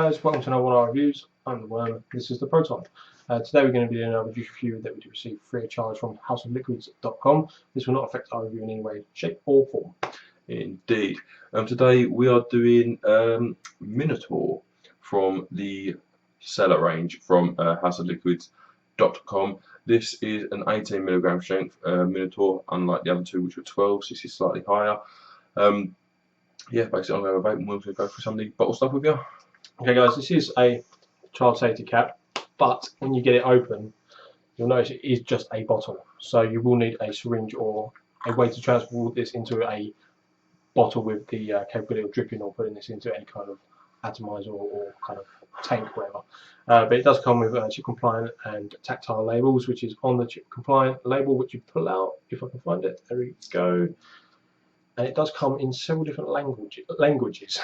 guys, welcome to another one of our reviews. I'm the Worm, this is the Proton. Today we're going to be doing another juice review that we did receive free of charge from houseofliquids.com. This will not affect our review in any way, shape or form. Indeed. Today we are doing Minotaur from the Cellar range from houseofliquids.com. This is an 18mg strength Minotaur, unlike the other two which were 12, so this is slightly higher. Yeah, basically I'm going to have a vape and we're going to go through some of the bottle stuff with you. Okay guys, this is a child safety cap, but when you get it open, you'll notice it is just a bottle. So you will need a syringe or a way to transport this into a bottle with the capability of dripping or putting this into any kind of atomizer or kind of tank, whatever. But it does come with chip compliant and tactile labels, which is on the chip compliant label, which you pull out, if I can find it. There we go. And it does come in several different languages. Languages.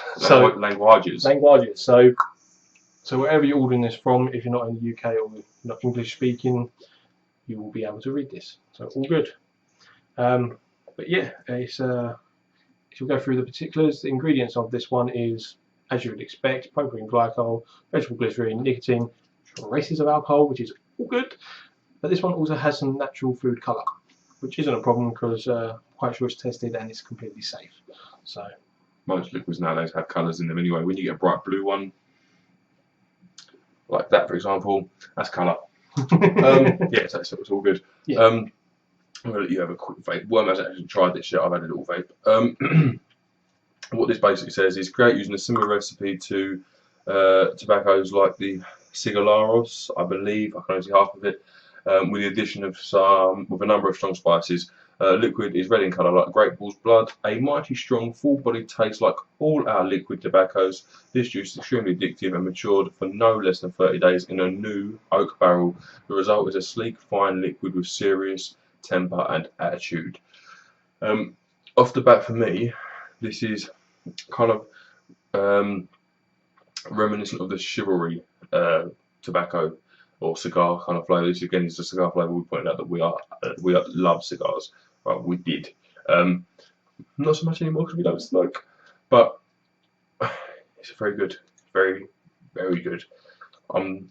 So wherever you're ordering this from, if you're not in the UK or not English speaking, you will be able to read this. So all good. But yeah, if you'll go through the particulars, the ingredients of this one is, as you would expect, propylene glycol, vegetable glycerine, nicotine, traces of alcohol, which is all good. But this one also has some natural food colour, which isn't a problem because quite sure it's tested and it's completely safe. So most liquids nowadays have colours in them anyway. When you get a bright blue one, like that for example, that's colour. Yeah, so it's all good. Yeah. I'm going to let you have a quick vape. Worm hasn't actually tried this yet, I've had a little vape. What this basically says is create using a similar recipe to tobaccos like the cigarillos, I believe, I can only see half of it, with the addition of with a number of strong spices. Liquid is red in colour like grape bull's blood, a mighty strong full-bodied taste like all our liquid tobaccos. This juice is extremely addictive and matured for no less than 30 days in a new oak barrel. The result is a sleek, fine liquid with serious temper and attitude. Off the bat for me, this is kind of reminiscent of the chivalry tobacco or cigar kind of flavour. This again is the cigar flavour. We pointed out that we love cigars. Well, we did. Not so much anymore because we don't smoke. But it's very good, very, very good. I'm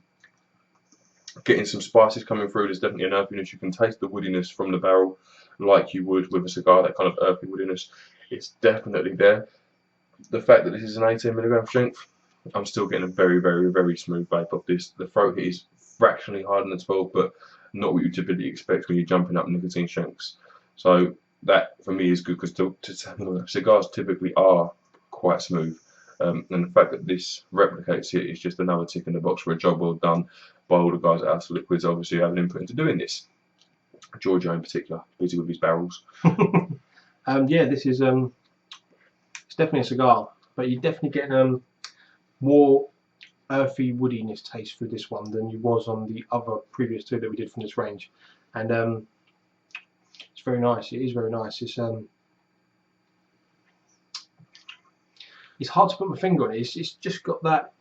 getting some spices coming through. There's definitely an earthiness. You can taste the woodiness from the barrel, like you would with a cigar. That kind of earthy woodiness. It's definitely there. The fact that this is an 18mg strength, I'm still getting a very, very, very smooth vape off this. The throat hit is fractionally harder than 12, but not what you typically expect when you're jumping up nicotine strengths. So that for me is good because cigars typically are quite smooth, and the fact that this replicates it is just another tick in the box for a job well done by all the guys at House of Liquids. Obviously have an input into doing this. Giorgio in particular, busy with his barrels. Yeah, this is it's definitely a cigar, but you definitely get more earthy woodiness taste through this one than you was on the other previous two that we did from this range, and it's very nice. It is very nice. It's hard to put my finger on it. It's just got that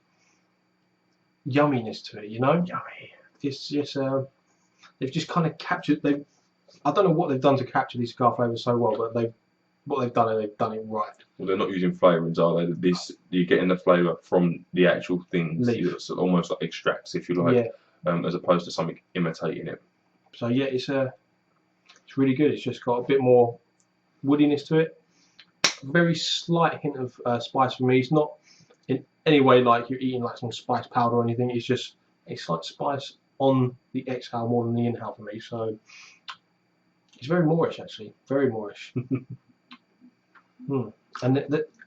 yumminess to it, you know. Yummy. It's just they've just kind of captured. I don't know what they've done to capture these cigar flavours so well, but what they've done it right. Well, they're not using flavourings, are they? You're getting the flavour from the actual things. It's almost like extracts, if you like, yeah. As opposed to something imitating it. So yeah, it's really good. It's just got a bit more woodiness to it. Very slight hint of spice for me. It's not in any way like you're eating like some spice powder or anything. It's just a slight spice on the exhale more than the inhale for me. So it's very Moorish, actually. Very Moorish. And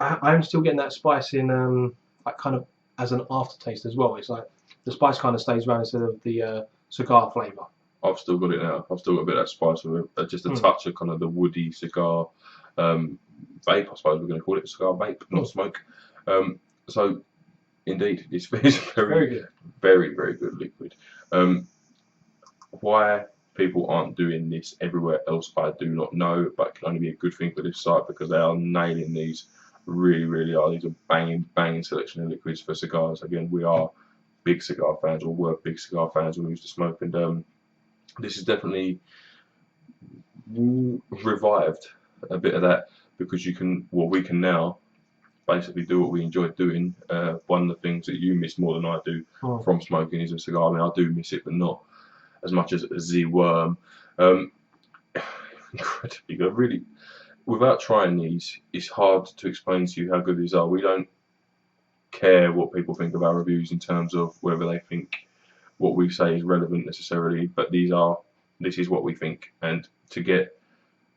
I'm still getting that spice in like kind of as an aftertaste as well. It's like the spice kind of stays around instead of the cigar flavour. I've still got it now. I've still got a bit of that spice with it. Just a touch of kind of the woody cigar vape, I suppose we're going to call it cigar vape, not smoke. So indeed, it's very good. Very, very good liquid. Why people aren't doing this everywhere else, I do not know, but it can only be a good thing for this site because they are nailing these. Really, really are. These are banging selection of liquids for cigars. Again, we are big cigar fans, or were big cigar fans when we used to smoke, and this is definitely revived a bit of that because we can now basically do what we enjoy doing. One of the things that you miss more than I do from smoking is a cigar. I mean, I do miss it, but not as much as the worm. Incredibly good. Really, without trying these, it's hard to explain to you how good these are. We don't care what people think of our reviews in terms of whether they think what we say is relevant necessarily, but this is what we think, and to get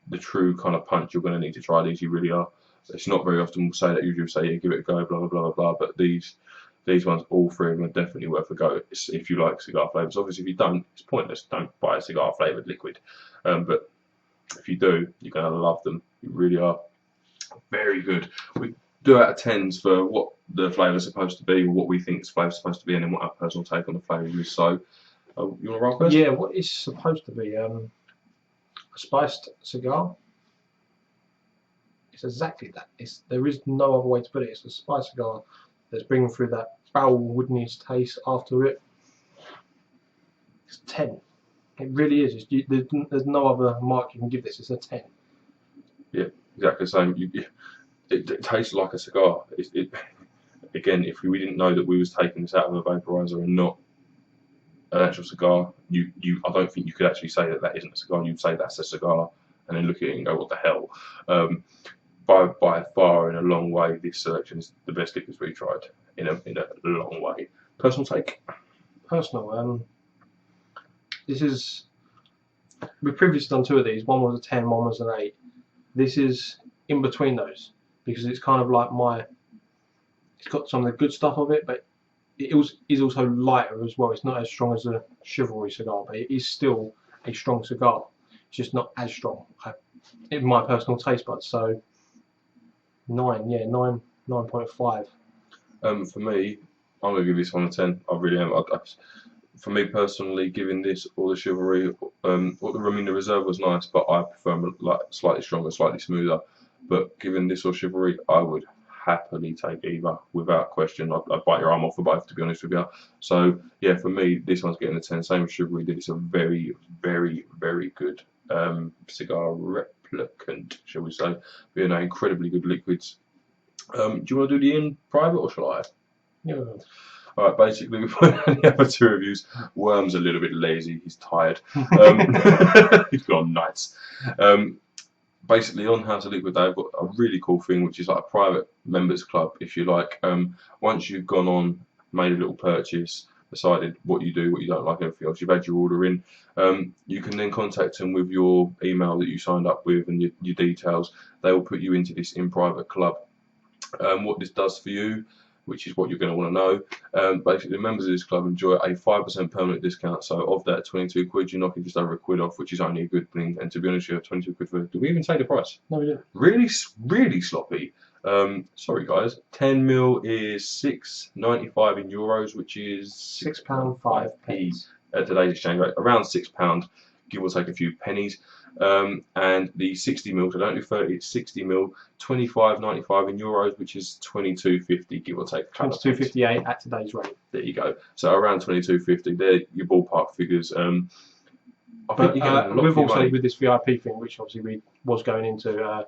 the true kind of punch, you're going to need to try these. You really are. It's not very often we'll say that. Usually we'll say, yeah, give it a go, blah blah blah blah blah. But these ones, all three of them, are definitely worth a go. If you like cigar flavors, obviously if you don't, it's pointless. Don't buy a cigar flavored liquid. But if you do, you're going to love them. You really are. Very good. We do out of 10s for what the flavour's supposed to be, or what we think the flavour's supposed to be, and then what our personal take on the flavour is. So, you want to roll first? Yeah, what is supposed to be a spiced cigar? It's exactly that. There is no other way to put it. It's a spiced cigar that's bringing through that foul woodenness taste after it. It's 10. It really is. There's no other mark you can give this. It's a 10. Yeah, exactly the same. It tastes like a cigar. Again, if we didn't know that we was taking this out of a vaporizer and not an actual cigar, I don't think you could actually say that isn't a cigar. You'd say that's a cigar, and then look at it and go, what the hell? By far, in a long way, this selection is the best liquors we tried. In a long way. Personal take? Personal. We've previously done 2 of these. One was a 10, one was an 8. This is in between those, because it's kind of like it's got some of the good stuff of it, but it is also lighter as well. It's not as strong as a Chivalry cigar, but it is still a strong cigar. It's just not as strong in my personal taste buds. So 9, yeah, 9.5. For me, I'm going to give this one a 10. I really am. For me personally, giving this or the Chivalry, the Reserve was nice, but I prefer them like slightly stronger, slightly smoother. But given this or Chivalry, I would happily take either without question. I'd bite your arm off for both, to be honest with you. So yeah, for me, this one's getting a 10. Same as Chivalry did. It's a very, very, very good cigar replicant, shall we say? But, incredibly good liquids. Do you want to do the in private, or shall I? Yeah. Alright, basically, we put in the other 2 reviews. Worm's a little bit lazy, he's tired. He's gone nights. Basically, on House of Liquid, they've got a really cool thing, which is like a private members club, if you like. Once you've gone on, made a little purchase, decided what you do, what you don't like, everything else, you've had your order in, you can then contact them with your email that you signed up with and your details. They will put you into this in private club. What this does for you, which is what you're going to want to know. Basically, members of this club enjoy a 5% permanent discount. So of that 22 quid, you're knocking just over £1 off, which is only a good thing. And to be honest, you have 22 quid for. Do we even say the price? No, we didn't. Really, really sloppy. Sorry guys. 10ml is €6.95 in euros, which is £6.05 at today's exchange rate. Around £6, give or take a few pennies. And the 60ml, so don't do 30, it's 60ml, 25.95 in euros, which is 22.50, give or take. 22.58 at today's rate. There you go. So around 22.50. They're your ballpark figures. I think But you're getting a lot we've for your also, money. with this VIP thing, which obviously we was going into,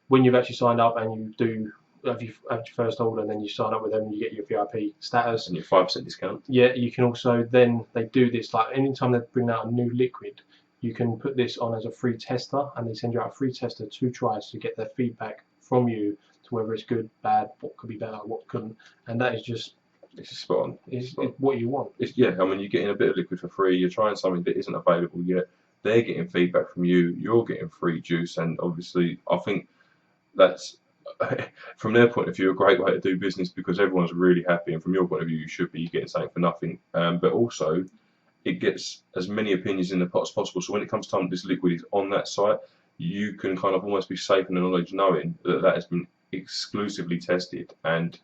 when you've actually signed up and you have your first order, and then you sign up with them, and you get your VIP status And your 5% discount. Yeah, you can also then they do this, like anytime they bring out a new liquid, you can put this on as a free tester, and they send you out a free tester to try to get their feedback from you to whether it's good, bad, what could be better, what couldn't, and that is just It's spot on. It's what you want. Yeah, I mean, you're getting a bit of liquid for free. You're trying something that isn't available yet. They're getting feedback from you. You're getting free juice, and obviously, I think that's from their point of view a great way to do business, because everyone's really happy, and from your point of view, you should be getting something for nothing. But also, it gets as many opinions in the pot as possible. So when it comes time that this liquid is on that site, you can kind of almost be safe in the knowledge, knowing that that has been exclusively tested and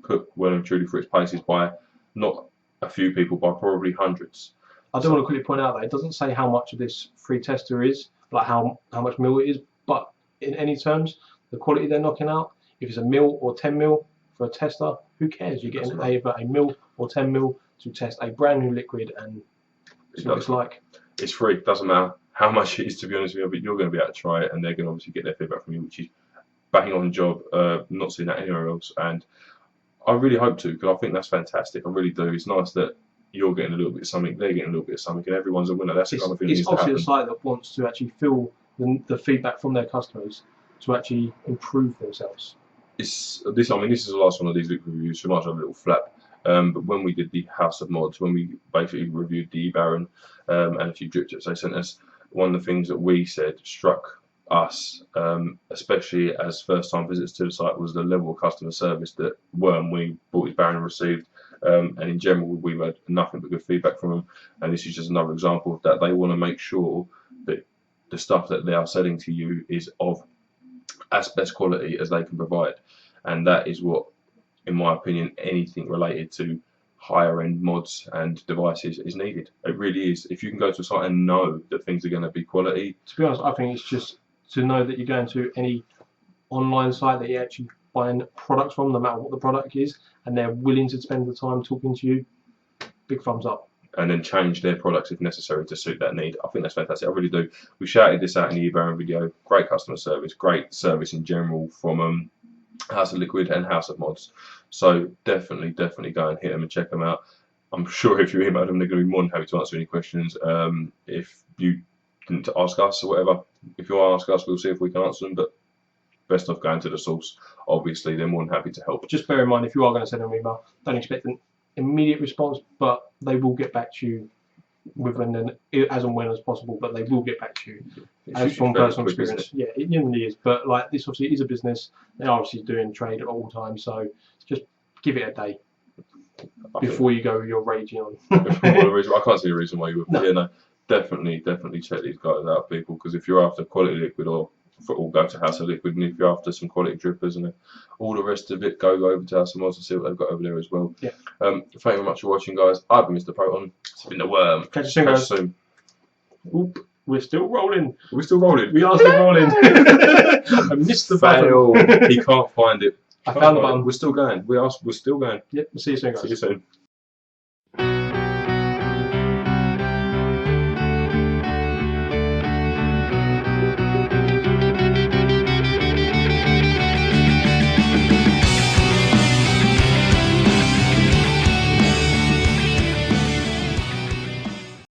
put well and truly through its paces by not a few people, by probably hundreds. I do want to quickly point out that it doesn't say how much of this free tester is, like how much mil it is, but in any terms, the quality they're knocking out, if it's a mil or 10 mil for a tester, who cares? You're getting either a mil or 10 mil to test a brand new liquid, and it's what it's like. It's free, doesn't matter how much it is, to be honest with you, but you're going to be able to try it, and they're going to obviously get their feedback from you, which is bang on job. Not seeing that anywhere else, and I really hope to, because I think that's fantastic. I really do. It's nice that you're getting a little bit of something, they're getting a little bit of something, and everyone's a winner. That's the kind of thing that It's needs to obviously happen. a site that wants to actually feel the feedback from their customers to actually improve themselves. This is the last one of these liquid reviews, so much of a little flap. But when we did the House of Mods, when we basically reviewed the E-Baron and a few drip tips they sent us, one of the things that we said struck us, especially as first-time visitors to the site, was the level of customer service that when we bought his Baron and received. And in general, we've had nothing but good feedback from them. And this is just another example of that. They want to make sure that the stuff that they are selling to you is of as best quality as they can provide. And that is what, in my opinion, anything related to higher end mods and devices is needed. It really is. If you can go to a site and know that things are going to be quality. To be honest, I think it's just to know that you're going to any online site that you're actually buying products from, no matter what the product is, and they're willing to spend the time talking to you. Big thumbs up. And then change their products if necessary to suit that need. I think that's fantastic. I really do. We shouted this out in the E-Baron video. Great customer service, great service in general from House of Liquid and House of Mods. So definitely go and hit them and check them out. I'm sure if you email them, they're going to be more than happy to answer any questions. If you didn't ask us or whatever, if you want to ask us, we'll see if we can answer them. But best off going to the source. Obviously, they're more than happy to help. Just bear in mind, if you are going to send them an email, don't expect an immediate response, but they will get back to you within as and when as possible. But they will get back to you. As from personal experience, yeah, it generally is. But like this, obviously, is a business. They're obviously doing trade at all times, so just give it a day before you go. You're raging on. I can't see a reason why you would. No. Yeah, no, definitely check these guys out, people. Because if you're after quality liquid, or go to House of Liquid, and if you're after some quality drippers and all the rest of it, go over to House of Mods and see what they've got over there as well. Yeah. Thank you very much for watching, guys. I've been Mr. Proton. It's been the Worm. Catch you soon, guys. Oop, we're still rolling. We're still rolling. We are still rolling. I missed the button. He can't find it. I found the button. We're still going. We're still going. Yep. We'll see you soon, guys. See you soon.